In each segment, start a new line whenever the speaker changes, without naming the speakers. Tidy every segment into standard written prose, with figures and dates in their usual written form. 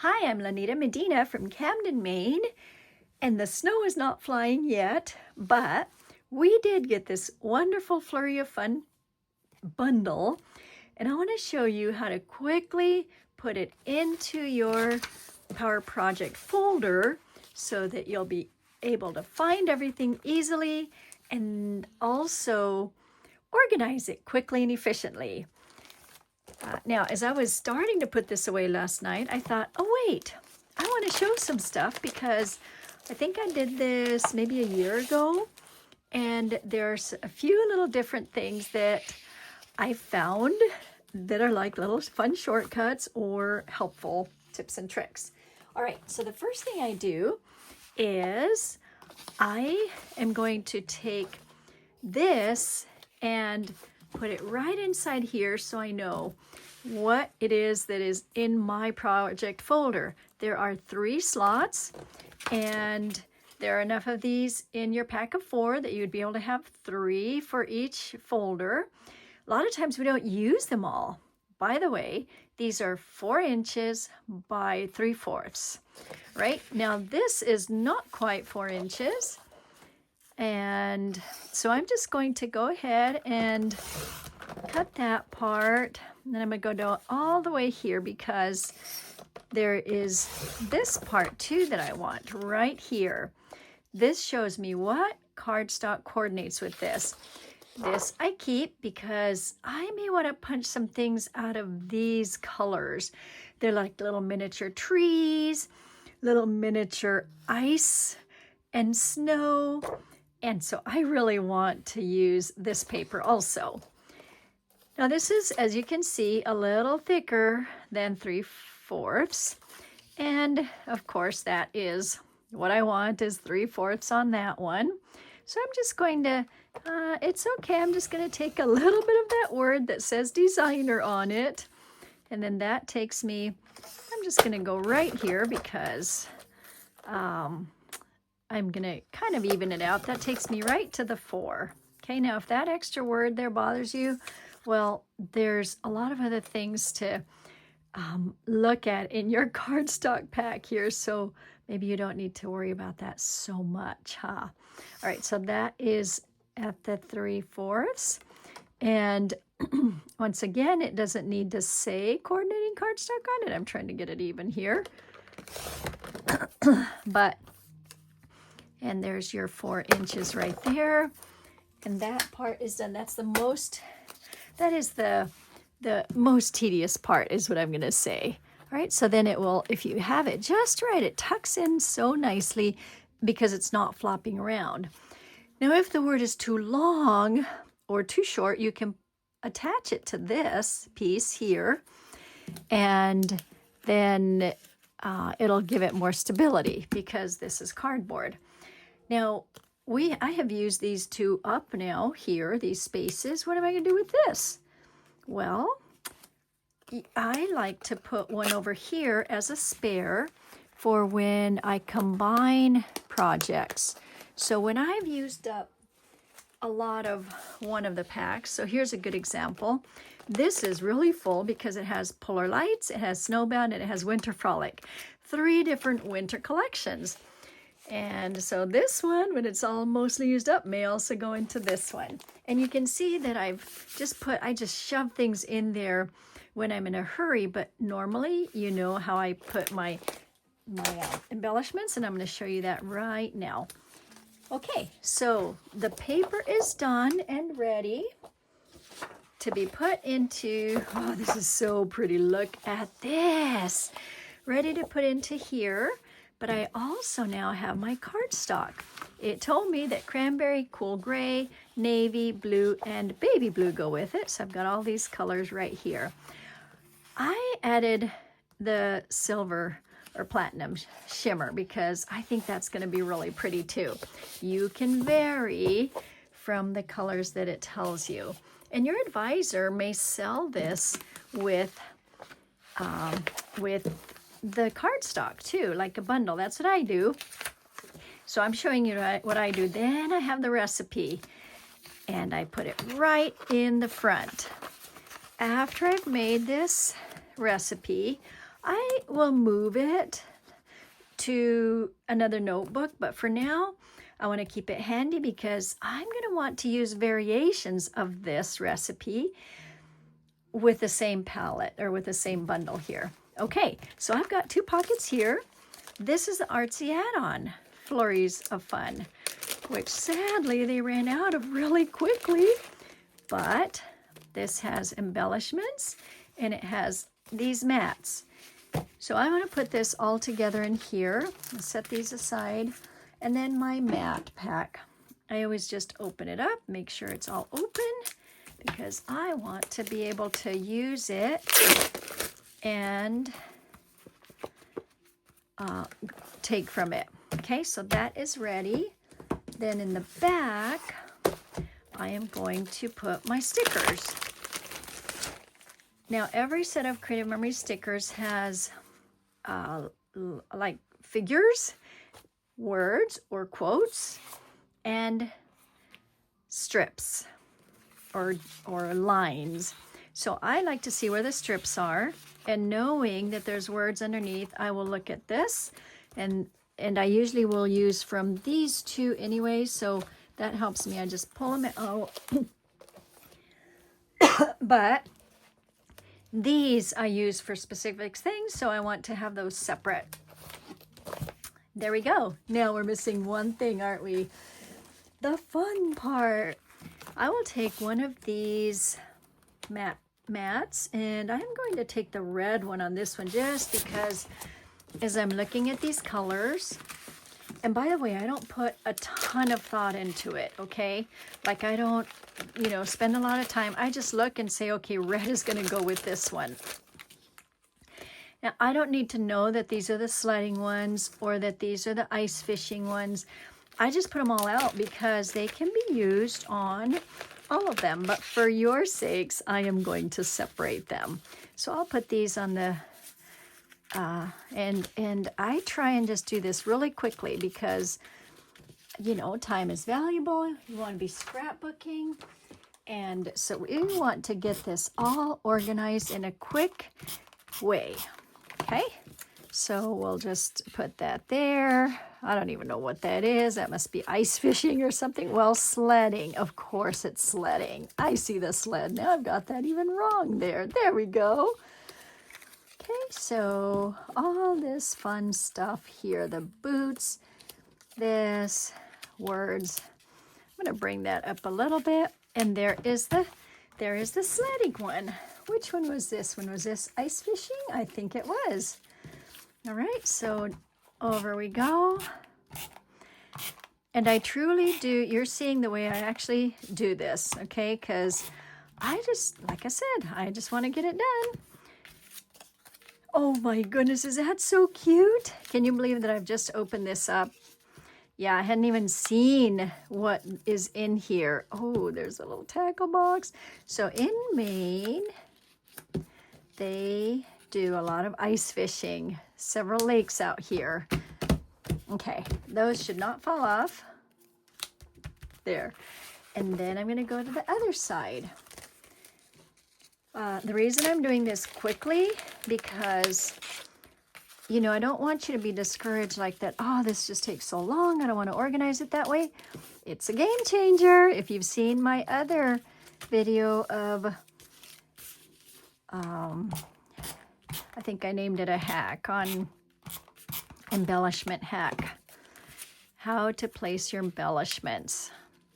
Hi, I'm Lanita Medina from Camden, Maine, and the snow is not flying yet, but we did get this wonderful Flurry of Fun bundle, and I want to show you how to quickly put it into your Power Project folder so that you'll be able to find everything easily and also organize it quickly and efficiently. Now, as I was starting to put this away last night, I thought, oh wait, I want to show some stuff because I think I did this maybe a year ago, and there's a few little different things that I found that are like little fun shortcuts or helpful tips and tricks. All right, so the first thing I do is I am going to take this and put it right inside here so I know what it is that is in my project folder. There are 3 slots, and there are enough of these in your pack of 4 that you'd be able to have 3 for each folder. A lot of times we don't use them all. By the way, these are 4 inches by 3/4. Right? Now this is not quite 4 inches. And so I'm just going to go ahead and cut that part. And then I'm going to go down all the way here because there is this part too that I want right here. This shows me what cardstock coordinates with this. This I keep because I may want to punch some things out of these colors. They're like little miniature trees, little miniature ice and snow. And so I really want to use this paper also. Now this is, as you can see, a little thicker than 3/4. And of course that is what I want, is 3/4 on that one. So I'm just going to, it's okay, I'm just going to take a little bit of that word that says designer on it. And then that takes me, I'm just going to go right here because I'm going to kind of even it out. That takes me right to the 4. Okay, now if that extra word there bothers you, well, there's a lot of other things to look at in your cardstock pack here, so maybe you don't need to worry about that so much, huh? All right, so that is at the 3/4. And once again, it doesn't need to say coordinating cardstock on it. I'm trying to get it even here. But and there's your 4 inches right there. And that part is done. That's the most, that is the most tedious part is what I'm going to say. All right, so then it will, if you have it just right, it tucks in so nicely because it's not flopping around. Now, if the word is too long or too short, you can attach it to this piece here, and then it'll give it more stability because this is cardboard. Now, I have used these 2 up now here, these spaces. What am I going to do with this? Well, I like to put one over here as a spare for when I combine projects. So when I've used up a lot of one of the packs, so here's a good example. This is really full because it has Polar Lights, it has Snowbound, and it has Winter Frolic. 3 different winter collections. And so this one, when it's all mostly used up, may also go into this one. And you can see that I just shove things in there when I'm in a hurry, but normally you know how I put my embellishments, and I'm going to show you that right now. Okay, so the paper is done and ready to be put into, oh, this is so pretty. Look at this. Ready to put into here. But I also now have my cardstock. It told me that cranberry, cool gray, navy, blue, and baby blue go with it. So I've got all these colors right here. I added the silver or platinum shimmer because I think that's going to be really pretty too. You can vary from the colors that it tells you. And your advisor may sell this with the cardstock too, like a bundle. That's what I do. So I'm showing you what I do. Then I have the recipe, and I put it right in the front. After I've made this recipe, I will move it to another notebook, but for now, I want to keep it handy because I'm going to want to use variations of this recipe with the same palette or with the same bundle here. Okay, so I've got 2 pockets here. This is the artsy add-on, Flurries of Fun, which sadly they ran out of really quickly, but this has embellishments and it has these mats. So I'm going to put this all together in here. I'll set these aside. And then my mat pack. I always just open it up, make sure it's all open, because I want to be able to use it and take from it. Okay, so that is ready. Then in the back, I am going to put my stickers. Now, every set of Creative Memory stickers has like figures, words or quotes, and strips or lines. So I like to see where the strips are, and knowing that there's words underneath, I will look at this, and I usually will use from these 2 anyway, so that helps me. I just pull them out. But these I use for specific things, so I want to have those separate. There we go. Now we're missing one thing, aren't we? The fun part. I will take one of these mats, and I'm going to take the red one on this one just because as I'm looking at these colors, and by the way, I don't put a ton of thought into it, okay? Like I don't, spend a lot of time. I just look and say, okay, red is going to go with this one. Now, I don't need to know that these are the sledding ones or that these are the ice fishing ones. I just put them all out because they can be used on all of them. But for your sakes, I am going to separate them. So I'll put these on the, and I try and just do this really quickly because, time is valuable. You want to be scrapbooking. And so we want to get this all organized in a quick way. Okay, so we'll just put that there. I don't even know what that is. That must be ice fishing or something. Well, sledding. Of course it's sledding. I see the sled. Now I've got that even wrong there. There we go. Okay, so all this fun stuff here. The boots, this, words. I'm going to bring that up a little bit. And there is the sledding one. Which one was this one? Was this ice fishing? I think it was. All right, so over we go. And I truly do, you're seeing the way I actually do this, okay? Because I just, like I said, I just want to get it done. Oh my goodness, is that so cute? Can you believe that I've just opened this up? Yeah, I hadn't even seen what is in here. Oh, there's a little tackle box. So in Maine, they do a lot of ice fishing, several lakes out here. Okay, those should not fall off. There. And then I'm going to go to the other side. The reason I'm doing this quickly, because, I don't want you to be discouraged like that. Oh, this just takes so long. I don't want to organize it that way. It's a game changer. If you've seen my other video of, I think I named it a hack on embellishment hack. How to place your embellishments.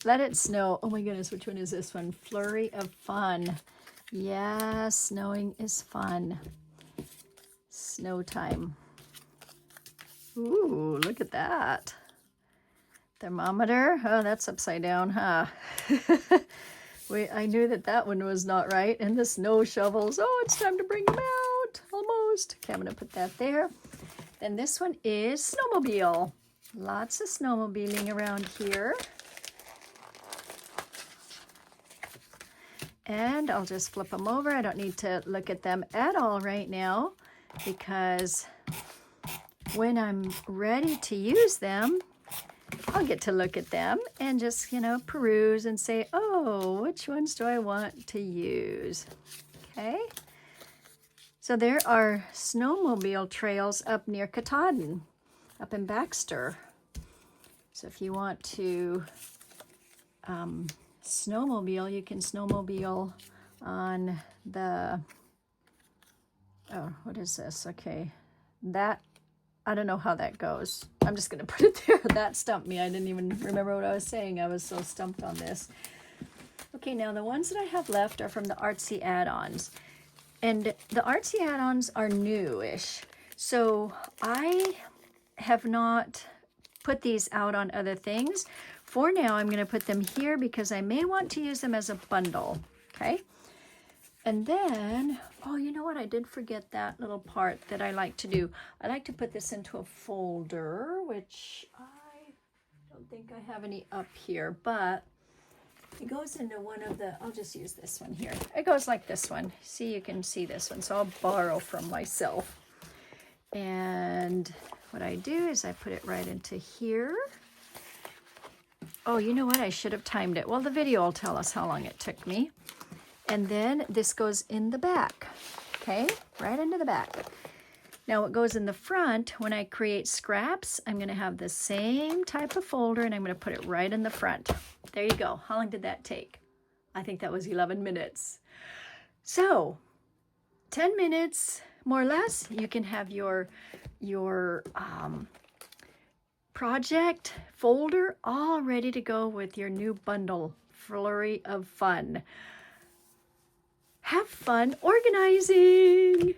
Let it snow. Oh my goodness, which one is this one? Flurry of Fun. Yes, snowing is fun. Snow time. Ooh, look at that. Thermometer. Oh, that's upside down, huh? I knew that one was not right. And the snow shovels. Oh, it's time to bring them out. Almost. Okay, I'm going to put that there. Then this one is snowmobile. Lots of snowmobiling around here. And I'll just flip them over. I don't need to look at them at all right now because when I'm ready to use them, I'll get to look at them and just, peruse and say, oh, which ones do I want to use? Okay. So there are snowmobile trails up near Katahdin, up in Baxter. So if you want to snowmobile, you can snowmobile on the, oh, what is this? Okay, that, I don't know how that goes. I'm just going to put it there. That stumped me. I didn't even remember what I was saying. I was so stumped on this. Okay, now the ones that I have left are from the Artsy add-ons. And the Artsy add-ons are newish. So I have not put these out on other things. For now, I'm going to put them here because I may want to use them as a bundle. Okay. And then, oh, you know what? I did forget that little part that I like to do. I like to put this into a folder, which I don't think I have any up here, but it goes into one of the, I'll just use this one here. It goes like this one. See, you can see this one. So I'll borrow from myself. And what I do is I put it right into here. Oh, you know what? I should have timed it. Well, the video will tell us how long it took me. And then this goes in the back, okay? Right into the back. Now what goes in the front, when I create scraps, I'm gonna have the same type of folder and I'm gonna put it right in the front. There you go. How long did that take? I think that was 11 minutes. So 10 minutes, more or less, you can have your project folder all ready to go with your new bundle, Flurry of Fun. Have fun organizing!